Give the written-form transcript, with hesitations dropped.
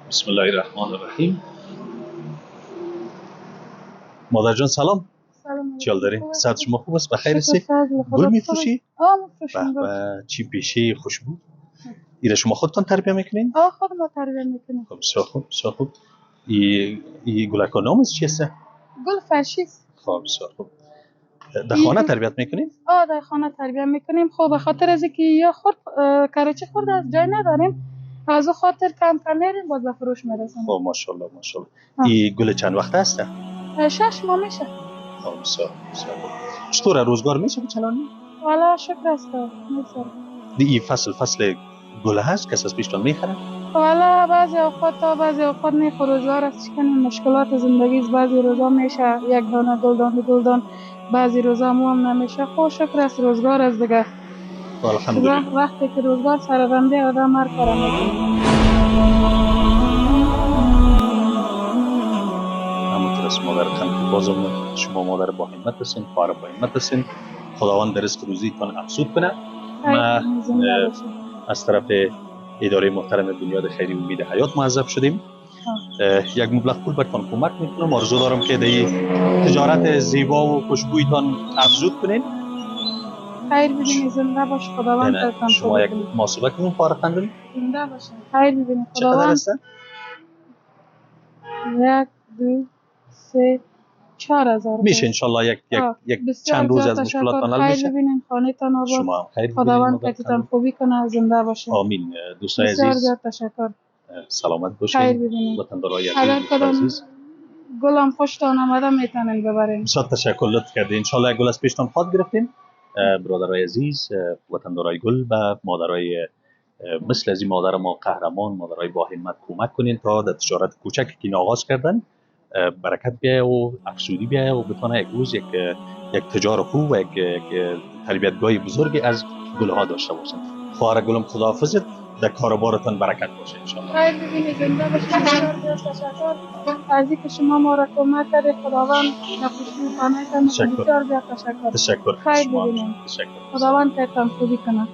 بسم الله الرحمن الرحیم. مادر جان سلام. سلام چیال داری؟ علیکم. صحت شما خوب است؟ بخیر شکر هستی؟ فضل گل خدا. میفروشی؟ میفروشیم به گل. به، چی پیشی خوشبو. ایره شما خودتان تربیه میکنین؟ خود ما تربیه میکنیم. خب بسیار خوب بسیار خوب. ای گلکا نامش چیست؟ گل فرشی است. خب بسیار خوب. در خانه تربیت میکنین؟ در خانه تربیه میکنیم. خب به خاطر از اینکه یا خورد کراچی خورد از جای نداریم، از او خاطر کم کم میریم باز به فروش میرسیم. خب ماشاءالله ماشاءالله. ای گل چند وقت هسته؟ 6 ماه میشه. خب بسیار بسیار خوب. چطور روزگار میشه بچلانی؟ والا شکر است میسر. ای فصل گل هست کس از پیشتان میخره؟ والا بعضی اوقات نه روزگار است، چکنیم مشکلات زندگی است. بعضی روزا میشه یک دانه دو دان، بعضی روزا مو هم نمیشه. خب شکر است روزگار است دیگه. الحمدلله. وقتی که روزگار سر بنده آدم هر کار میکنه. همونطور است مادرتان بازم شما مادر با همت هستین، خواهر با همت هستین. خداوند در رزق روزیتان افزود کنه. ما زنده باشید. از طرف اداره محترم بنیاد خیری امید حیات معذب شدیم. یک مبلغ پول برتان کمک میکنم. آرزو دارم که در تجارت زیبا و خوشبویتان افزود کنین. خیر ببینید. زنده باش. خداوند تان شما خوبی یک کنه. محاسبه کنین فارغ. زنده باشید. خیر ببینید. چقدر خداوند. هست؟ 1 2 3 4,000 میشه انشالله یک چند روز از مشکلاتان حل خیر بشه. ببینید. خانه تان آباد. شما هم خیر ببینید. خداوند تان خوبی کنه. زنده باشید. آمین. دوستای بسیار عزیز زیاد تشکر. سلامت خیر باشین. ببینید. وطندارای اگر عزیز کدام عزیز. گلم خوشتان آمده میتونین ببرین. بسیار تشکر لطف کردین. انشالله گل از پیشتان خواهد گرفتین. برادرای عزیز، وطندارای گل و مادرای مثل از این مادر ما قهرمان، مادرای با همت کمک کنین تا در تجارت کوچکی که آغاز کردن برکت بیایه و افزودی بیایه و بتونه یک روز یک تجار خوب و یک تربیتگاه بزرگی از گلها داشته باشن. خواهر گلم خداحافظ. در کاروبارتان برکت باشه ان شاء الله. خیر ببینید. زنده باشید. بسیار زیاد تشکر از اینکه شما ما را کمک کردید. خداوند در پشت خانه‌تان تشکر. بسیار زیاد تشکر. تشکر خیر شما. ببینید. تشکر. خداوند تان خوبی کنه.